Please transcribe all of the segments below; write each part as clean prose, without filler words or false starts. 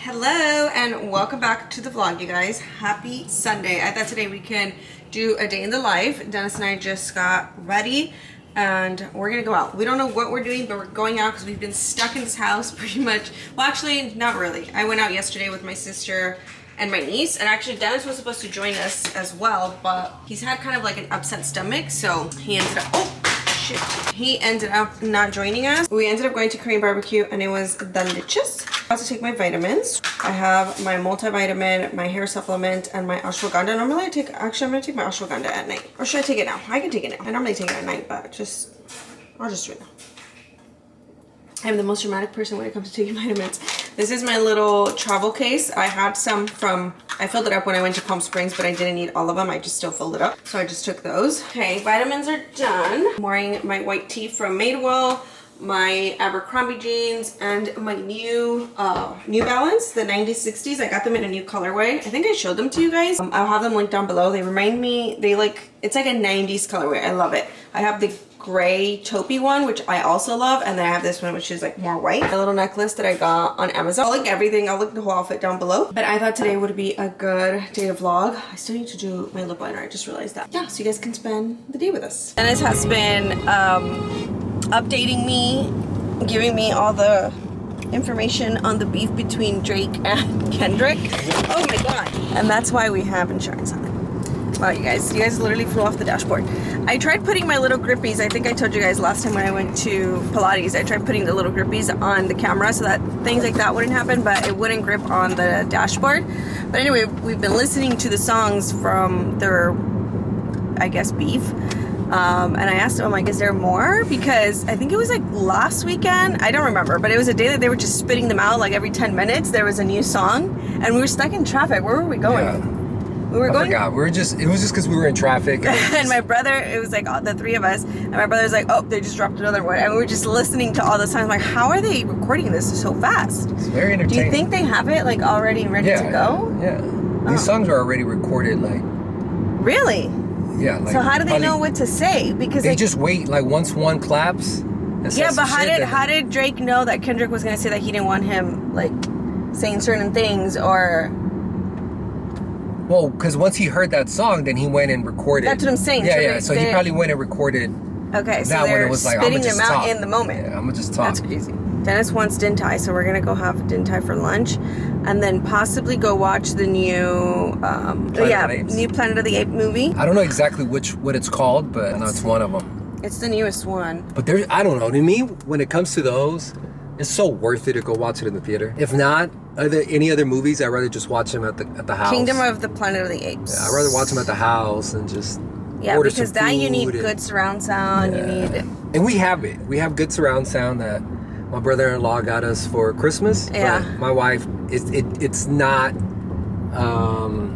Hello and welcome back to the vlog, you guys. Happy Sunday. I thought today we can do a day in the life. Dennis and I just got ready and we're gonna go out. We don't know what we're doing, but we're going out because we've been stuck in this house pretty much. Well, actually, not really. I went out yesterday with my sister and my niece, and actually Dennis was supposed to join us as well, but he's had kind of like an upset stomach, so he ended up, he ended up not joining us. We ended up going to Korean barbecue and it was delicious. I have to take my vitamins. I have my multivitamin, my hair supplement, and my ashwagandha. Normally I'm gonna take my ashwagandha at night. Or should I take it now? I can take it now. I normally take it at night, but I'll just do it now. I'm the most dramatic person when it comes to taking vitamins. This is my little travel case. I had some I filled it up when I went to Palm Springs, but I didn't need all of them. I just still filled it up. So I just took those. Okay, vitamins are done. I'm wearing my white tee from Madewell, my Abercrombie jeans, and my new New Balance, the 9060s. I got them in a new colorway. I think I showed them to you guys. I'll have them linked down below. They remind me, it's like a 90s colorway. I love it. I have the gray taupey one, which I also love, and then I have this one, which is like more white. A little necklace that I got on Amazon. I'll link everything. I'll link the whole outfit down below. But I thought today would be a good day to vlog. I still need to do my lip liner. I just realized that. Yeah, so you guys can spend the day with us. Dennis has been updating me, giving me all the information on the beef between Drake and Kendrick. Oh my god. And that's why we have insurance on it. Wow, you guys literally flew off the dashboard. I tried putting my little grippies. I think I told you guys last time when I went to Pilates, I tried putting the little grippies on the camera so that things like that wouldn't happen, but it wouldn't grip on the dashboard. But anyway, we've been listening to the songs from their, I guess, beef. And I asked him, I'm like, is there more? Because I think it was like last weekend. I don't remember, but it was a day that they were just spitting them out like every 10 minutes. There was a new song and we were stuck in traffic. Where were we going? Yeah. I forgot. It was just because we were in traffic. And my brother, it was like the three of us, and my brother was like, oh, they just dropped another one. And we were just listening to all the songs. Like, how are they recording this so fast? It's very entertaining. Do you think they have it like already ready to go? Yeah. These songs are already recorded, like. Really? Yeah. Like, so how do they know what to say? Because they just wait. Like once one claps. Yeah, but how did Drake know that Kendrick was gonna say that he didn't want him like saying certain things or? Well, because once he heard that song, then he went and recorded. That's what I'm saying. Yeah, so he probably went and recorded. Okay, so that they're when it was like, spitting them out in the moment. Yeah, I'm gonna just talk. That's crazy. Dennis wants Din Tai, so we're gonna go have Din Tai for lunch, and then possibly go watch the new, new Planet of the Apes movie. I don't know exactly what it's called, but I know it's one of them. It's the newest one. But I don't know. To me, when it comes to those, it's so worth it to go watch it in the theater. If not, any other movies, I'd rather just watch them at the house. Kingdom of the Planet of the Apes. Yeah, I'd rather watch them at the house and just order because some that food you need good surround sound. Yeah. You need it. And we have it. We have good surround sound that my brother-in-law got us for Christmas. Yeah. But my wife, it's not.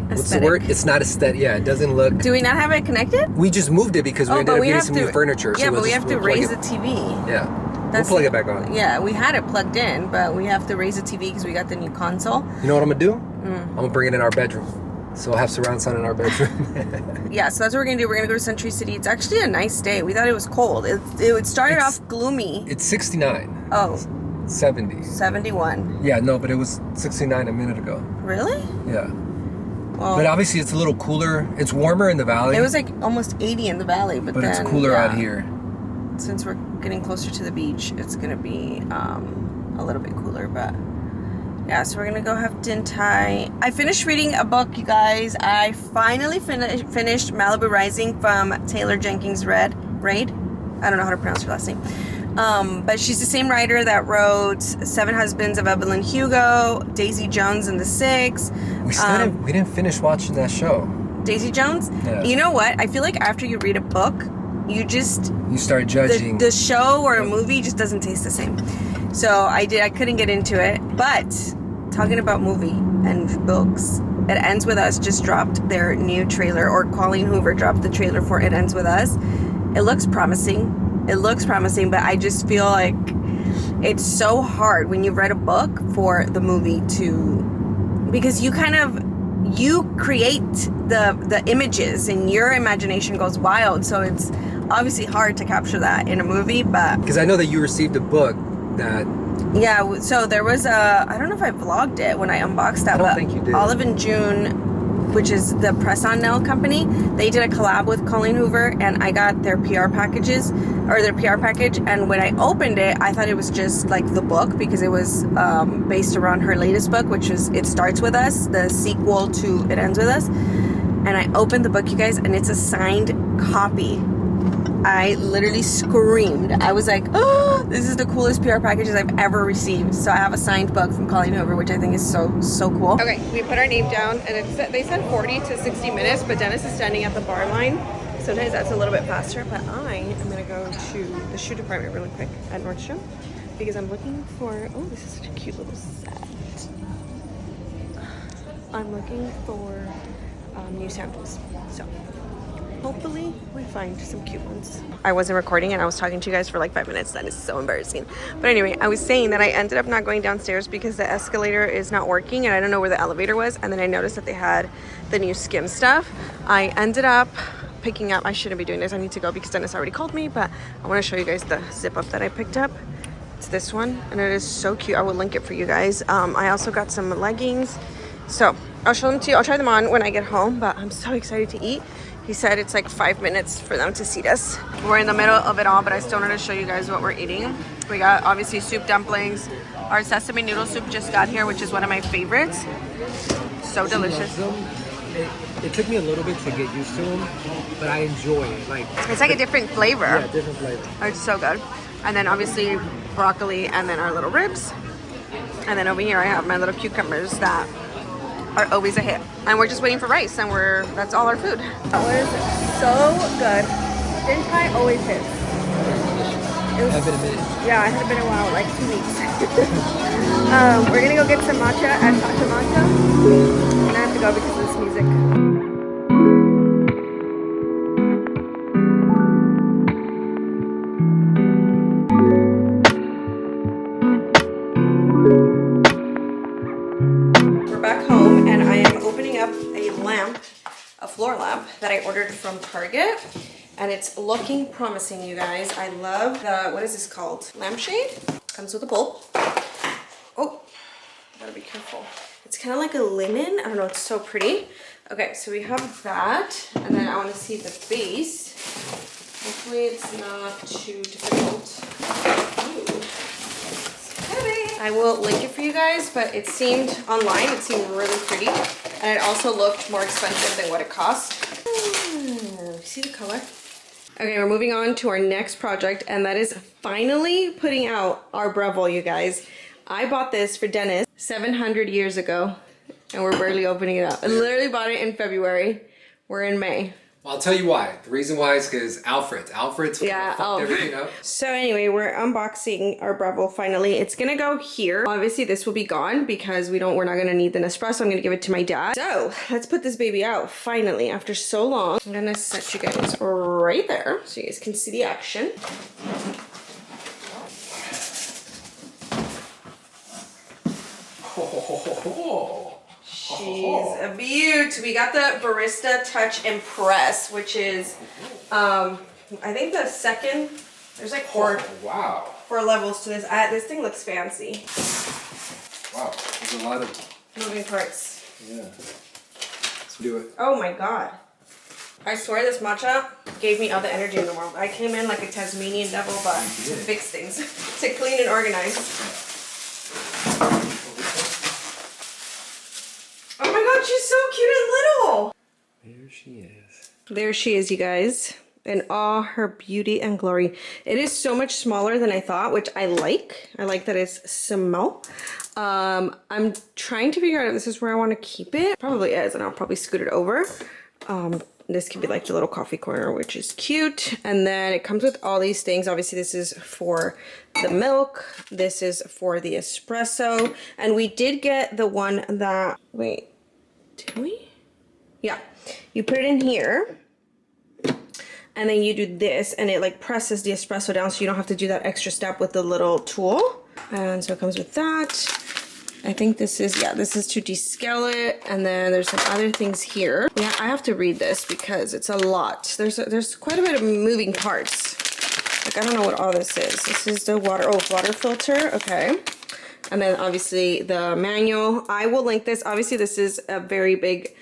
What's the word? It's not aesthetic. Yeah, it doesn't look. Do we not have it connected? We just moved it because we ended up getting some new furniture. Yeah, so but we have to raise the TV. Yeah. We'll plug it back on. Yeah, we had it plugged in, but we have to raise the TV because we got the new console. You know what I'm gonna do? I'm gonna bring it in our bedroom. So we'll have surround sound in our bedroom. Yeah, so that's what we're gonna do. We're gonna go to Century City. It's actually a nice day. We thought it was cold. It started off gloomy. It's 69. Oh. 70. 71. Yeah, no, but it was 69 a minute ago. Really? Yeah. Well, but obviously it's a little cooler. It's warmer in the valley. It was like almost 80 in the valley, but then, it's cooler out here. Since we're getting closer to the beach, it's gonna be a little bit cooler, but yeah, so we're gonna go have Din Tai. I finished reading a book, you guys. I finally finished Malibu Rising from Taylor Jenkins Reid. I don't know how to pronounce her last name. But she's the same writer that wrote Seven Husbands of Evelyn Hugo, Daisy Jones and the Six. We didn't finish watching that show. Daisy Jones? Yeah. You know what? I feel like after you read a book, you start judging. The show or a movie just doesn't taste the same. So I couldn't get into it. But talking about movie and books, It Ends With Us just dropped their new trailer, or Colleen Hoover dropped the trailer for It Ends With Us. It looks promising, but I just feel like it's so hard when you've read a book for the movie because you create the images and your imagination goes wild, so it's obviously hard to capture that in a movie. But because I know that you received a book that Yeah, so there was a, I don't know if I vlogged it when I unboxed that, I don't but think you did. Olive and June, which is the press-on nail company, they did a collab with Colleen Hoover, and I got their PR packages, or their PR package, and when I opened it, I thought it was just like the book, because it was based around her latest book, which is It Starts With Us, the sequel to It Ends With Us. And I opened the book, you guys, and it's a signed copy. I literally screamed. I was like, oh, this is the coolest PR packages I've ever received. So I have a signed book from Colleen Hoover, which I think is so cool. Okay, we put our name down, and they said 40 to 60 minutes, but Dennis is standing at the bar line. Sometimes that's a little bit faster, but I am gonna go to the shoe department really quick at Nordstrom because I'm looking for, oh, this is such a cute little set. I'm looking for new sandals. So hopefully we find some cute ones. I wasn't recording and I was talking to you guys for like 5 minutes. That is so embarrassing. But anyway, I was saying that I ended up not going downstairs because the escalator is not working and I don't know where the elevator was. And then I noticed that they had the new Skim stuff. I ended up picking up, I shouldn't be doing this. I need to go because Dennis already called me, but I want to show you guys the zip up that I picked up. It's this one and it is so cute. I will link it for you guys. I also got some leggings. So I'll show them to you. I'll try them on when I get home, but I'm so excited to eat. He said it's like 5 minutes for them to seat us. We're in the middle of it all, but I still wanted to show you guys what we're eating. We got obviously soup dumplings. Our sesame noodle soup just got here, which is one of my favorites. So delicious. It took me a little bit to get used to them, but I enjoy it. Like it's like a different flavor. Yeah, different flavor. It's so good. And then obviously broccoli and then our little ribs. And then over here I have my little cucumbers that are always a hit. And we're just waiting for rice and that's all our food. That was so good. Din Tai always hits. It's been a minute. Yeah, it had been a while, like 2 weeks. We're gonna go get some matcha at Matcha Matcha. And I have to go because of this music. A floor lamp that I ordered from Target, and it's looking promising, you guys. I love the, what is this called? Lampshade. Comes with a bulb. Oh, gotta be careful. It's kind of like a linen. I don't know, it's so pretty. Okay, so we have that, and then I want to see the base. Hopefully it's not too difficult. Ooh. I will link it for you guys, but it seemed online, it seemed really pretty. And it also looked more expensive than what it cost. See the color? Okay, we're moving on to our next project, and that is finally putting out our Breville, you guys. I bought this for Dennis 700 years ago, and we're barely opening it up. I literally bought it in February. We're in May. Well, I'll tell you why. The reason why is because Alfred's fucked everything up. So anyway, we're unboxing our Breville finally. It's gonna go here. Obviously, this will be gone because we're not gonna need the Nespresso. I'm gonna give it to my dad. So let's put this baby out finally after so long. I'm gonna set you guys right there so you guys can see the action. She's a beaut. We got the Barista Touch Impress, which is, I think the second. There's like four levels to this. This thing looks fancy. Wow, there's a lot of moving parts. Yeah. Let's do it. Oh my god. I swear this matcha gave me all the energy in the world. I came in like a Tasmanian devil, but to fix things, to clean and organize. Oh my god, she's so cute and little. There she is. There she is, you guys. In all her beauty and glory. It is so much smaller than I thought, which I like. I like that it's small. I'm trying to figure out if this is where I want to keep it. Probably is, and I'll probably scoot it over. This could be like the little coffee corner, which is cute. And then it comes with all these things. Obviously, this is for the milk. This is for the espresso. And we did get the one that, wait, did we? Yeah, you put it in here. And then you do this, and it like presses the espresso down so you don't have to do that extra step with the little tool. And so it comes with that. I think this is, yeah, this is to descale it. And then there's some other things here. Yeah, I have to read this because it's a lot. There's quite a bit of moving parts. Like, I don't know what all this is. This is the water, oh, water filter, okay. And then obviously the manual. I will link this. Obviously this is a very big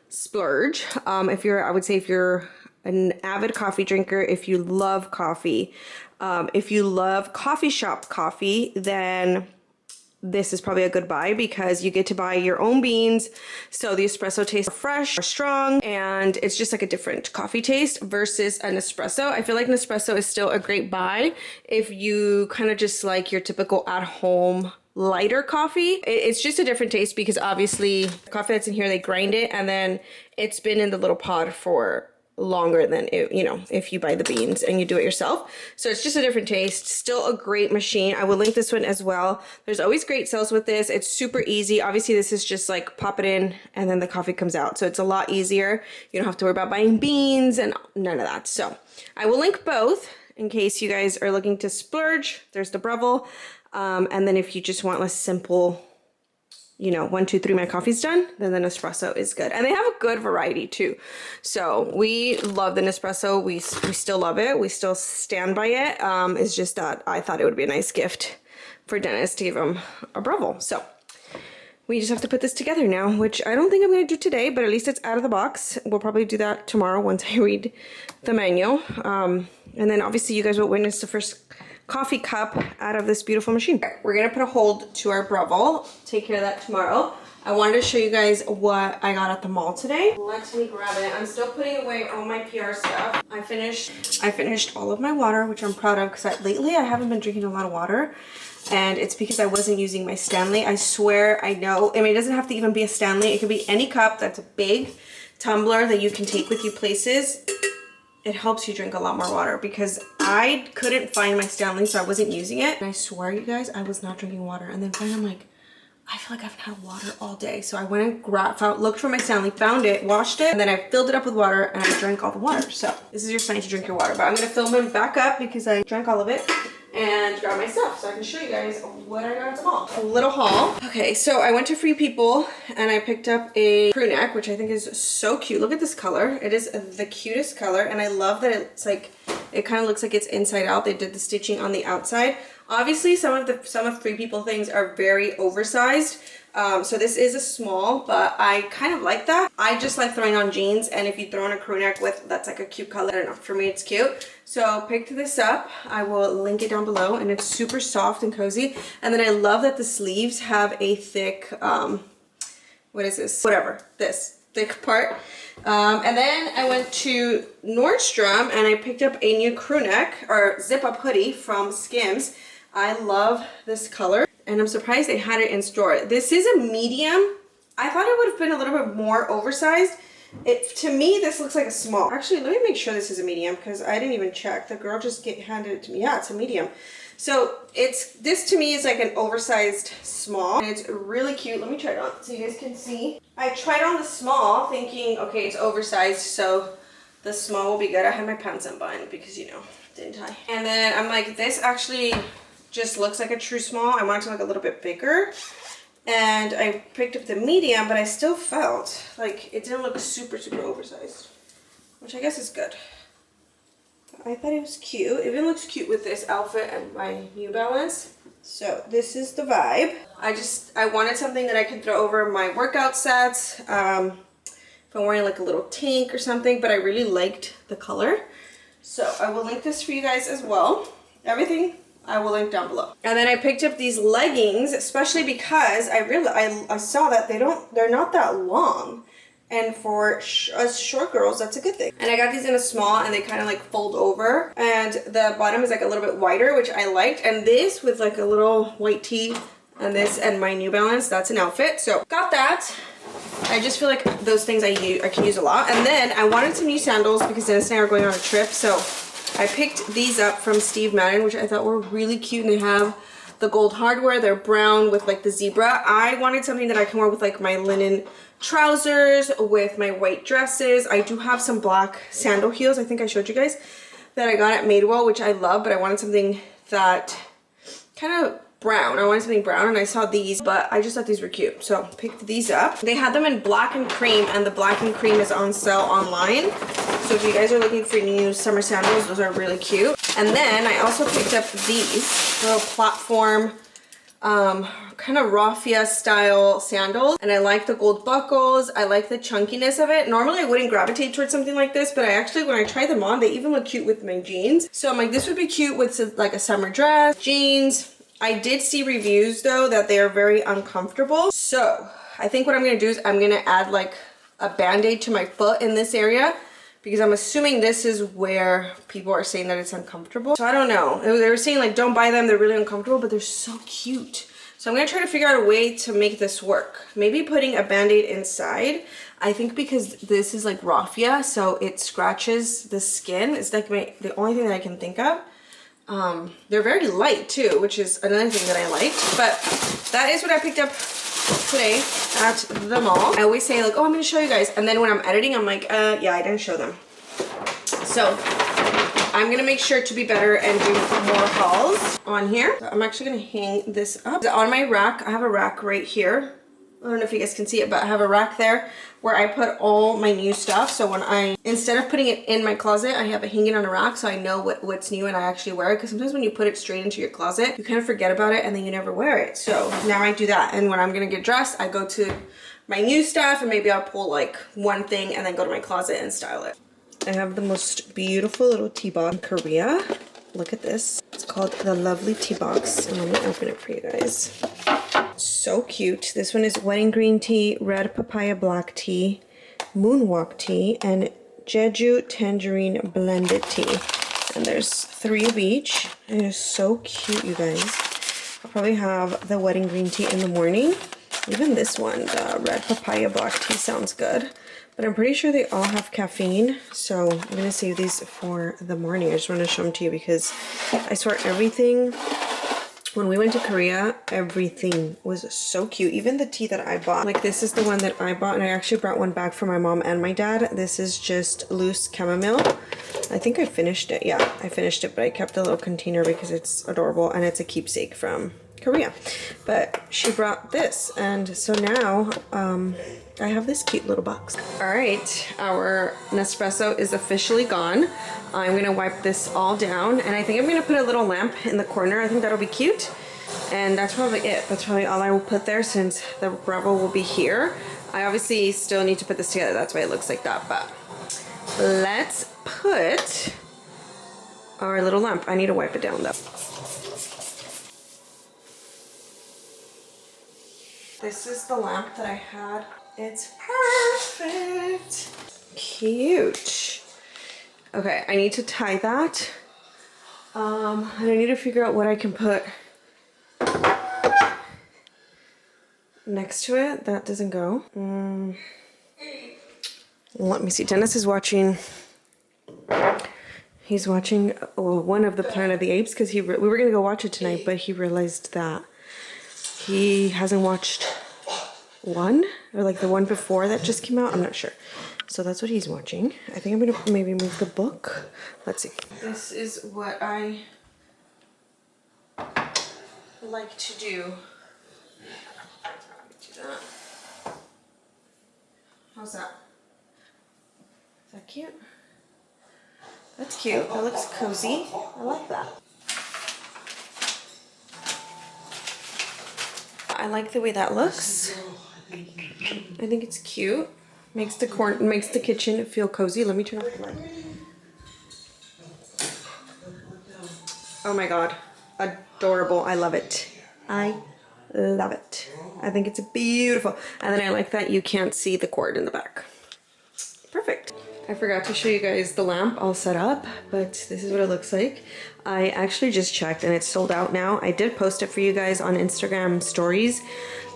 splurge. If you're, I would say if you're an avid coffee drinker, if you love coffee, if you love coffee shop coffee, then this is probably a good buy because you get to buy your own beans. So the espresso tastes fresh, or strong, and it's just like a different coffee taste versus an espresso. I feel like an espresso is still a great buy if you kind of just like your typical at-home lighter coffee. It's just a different taste because obviously the coffee that's in here, they grind it and then it's been in the little pod for longer than it, you know, if you buy the beans and you do it yourself. So it's just a different taste. Still a great machine. I will link this one as well. There's always great sales with this. It's super easy. Obviously this is just like pop it in and then the coffee comes out. So it's a lot easier. You don't have to worry about buying beans and none of that. So I will link both in case you guys are looking to splurge. There's the Breville. And then if you just want a simple, you know, 1, 2, 3, my coffee's done, then the Nespresso is good. And they have a good variety too. So we love the Nespresso. We still love it. We still stand by it. It's just that I thought it would be a nice gift for Dennis to give him a Breville. So we just have to put this together now, which I don't think I'm going to do today, but at least it's out of the box. We'll probably do that tomorrow once I read the manual. And then obviously you guys will witness the first coffee cup out of this beautiful machine. We're gonna put a hold to our Breville. Take care of that tomorrow. I wanted to show you guys what I got at the mall today. Let me grab it. I'm still putting away all my PR stuff. I finished all of my water, which I'm proud of because lately I haven't been drinking a lot of water. And it's because I wasn't using my Stanley. I swear, I know. I mean, it doesn't have to even be a Stanley. It could be any cup that's a big tumbler that you can take with you places. It helps you drink a lot more water because I couldn't find my Stanley, so I wasn't using it. And I swear, you guys, I was not drinking water. And then finally I'm like, I feel like I haven't had water all day. So I went and looked for my Stanley, found it, washed it, and then I filled it up with water and I drank all the water. So this is your sign to drink your water. But I'm gonna fill them back up because I drank all of it and grab my stuff so I can show you guys what I got at the mall. A little haul. Okay, so I went to Free People and I picked up a crew neck, which I think is so cute. Look at this color. It is the cutest color and I love that it's like, it kind of looks like it's inside out. They did the stitching on the outside. Obviously some of Free People things are very oversized. So this is a small, but I kind of like that. I just like throwing on jeans, and if you throw on a crew neck with, that's like a cute color. I don't know, for me it's cute. So picked this up. I will link it down below, and it's super soft and cozy. And then I love that the sleeves have a thick, what is this? Whatever, this thick part. And then I went to Nordstrom and I picked up a new crew neck or zip up hoodie from Skims. I love this color. And I'm surprised they had it in store. This is a medium. I thought it would have been a little bit more oversized. To me, this looks like a small. Actually, let me make sure this is a medium because I didn't even check. The girl just handed it to me. Yeah, it's a medium. So this to me is like an oversized small. And it's really cute. Let me try it on so you guys can see. I tried on the small thinking, okay, it's oversized, so the small will be good. I had my pants unbuttoned because, you know, didn't I? And then I'm like, this actually just looks like a true small. I want it to look a little bit bigger. And I picked up the medium, but I still felt like it didn't look super, super oversized, which I guess is good. I thought it was cute. It even looks cute with this outfit and my New Balance. So this is the vibe. I wanted something that I could throw over my workout sets. If I'm wearing like a little tank or something, but I really liked the color. So I will link this for you guys as well. Everything I will link down below. And then I picked up these leggings, especially because I saw that they're not that long. And for us short girls, that's a good thing. And I got these in a small and they kind of like fold over. And the bottom is like a little bit wider, which I liked. And this with like a little white tee and this and my New Balance, that's an outfit. So got that. I just feel like those things I can use a lot. And then I wanted some new sandals because Dennis and I are going on a trip. So I picked these up from Steve Madden, which I thought were really cute. And they have the gold hardware. They're brown with like the zebra. I wanted something that I can wear with like my linen trousers, with my white dresses. I do have some black sandal heels, I think I showed you guys, that I got at Madewell, which I love, but I wanted something that kind of brown. I wanted something brown and I saw these, but I just thought these were cute. So picked these up. They had them in black and cream, and the black and cream is on sale online. So if you guys are looking for new summer sandals, those are really cute. And then I also picked up these little platform kind of raffia style sandals, and I like the gold buckles. I like the chunkiness of it. Normally I wouldn't gravitate towards something like this, but I actually, when I tried them on, they even look cute with my jeans. So I'm like, this would be cute with like a summer dress, jeans. I did see reviews though that they are very uncomfortable. So I think what I'm gonna do is I'm gonna add like a band-aid to my foot in this area, because I'm assuming this is where people are saying that it's uncomfortable. So I don't know. They were saying like, don't buy them, they're really uncomfortable, but they're so cute. So I'm gonna try to figure out a way to make this work. Maybe putting a band-aid inside. I think because this is like raffia, so it scratches the skin. It's like the only thing that I can think of. They're very light too, which is another thing that I liked. But that is what I picked up today at the mall. I always say like, oh, I'm gonna show you guys. And then when I'm editing, I'm like, yeah, I didn't show them. So I'm gonna make sure to be better and do more hauls on here. So I'm actually gonna hang this up. On my rack, I have a rack right here. I don't know if you guys can see it, but I have a rack there where I put all my new stuff. So when instead of putting it in my closet, I have it hanging on a rack so I know what's new and I actually wear it. Because sometimes when you put it straight into your closet, you kind of forget about it and then you never wear it. So now I do that. And when I'm gonna get dressed, I go to my new stuff and maybe I'll pull like one thing and then go to my closet and style it. I have the most beautiful little tea box in Korea. Look at this. It's called the Lovely Tea Box. And I'm gonna open it for you guys. So cute. This one is wedding green tea, red papaya black tea, moonwalk tea, and Jeju tangerine blended tea. And there's 3 of each. And it is so cute, you guys. I'll probably have the wedding green tea in the morning. Even this one, the red papaya black tea, sounds good. But I'm pretty sure they all have caffeine, so I'm gonna save these for the morning. I just want to show them to you because I swear everything, when we went to Korea, everything was so cute. Even the tea that I bought. Like this is the one that I bought, and I actually brought one back for my mom and my dad. This is just loose chamomile. I think I finished it. Yeah, I finished it, but I kept a little container because it's adorable and it's a keepsake from Korea. But she brought this, and so now I have this cute little box. All right, our Nespresso is officially gone. I'm gonna wipe this all down, and I think I'm gonna put a little lamp in the corner. I think that'll be cute. And that's probably it. That's probably all I will put there since the Bravo will be here. I obviously still need to put this together. That's why it looks like that, but let's put our little lamp. I need to wipe it down though. This is the lamp that I had. It's perfect. Cute. Okay, I need to tie that. And I need to figure out what I can put next to it. That doesn't go. Let me see. Dennis is watching. He's watching one of the Planet of the Apes because we were gonna go watch it tonight, but he realized that he hasn't watched one, or like the one before that just came out. I'm not sure. So that's what he's watching. I think I'm gonna maybe move the book. Let's see. This is what I like to do. Do that. How's that? Is that cute? That's cute. That looks cozy. I like that. I like the way that looks. I think it's cute. Makes the kitchen feel cozy. Let me turn off the light. Oh my god. Adorable. I love it. I love it. I think it's beautiful. And then I like that you can't see the cord in the back. Perfect. I forgot to show you guys the lamp all set up, but this is what it looks like. I actually just checked and it's sold out now. I did post it for you guys on Instagram stories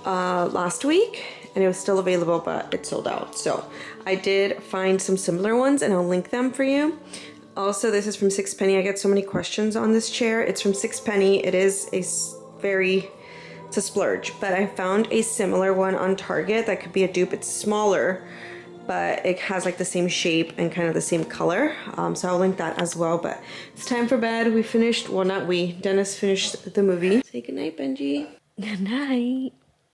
last week, and it was still available, but it sold out. So I did find some similar ones and I'll link them for you. Also, this is from Sixpenny. I get so many questions on this chair. It's from Sixpenny. It is it's a splurge, but I found a similar one on Target that could be a dupe. It's smaller, but it has like the same shape and kind of the same color. So I'll link that as well. But it's time for bed. We finished, well, not we, Dennis finished the movie. Say goodnight, Benji. Good night.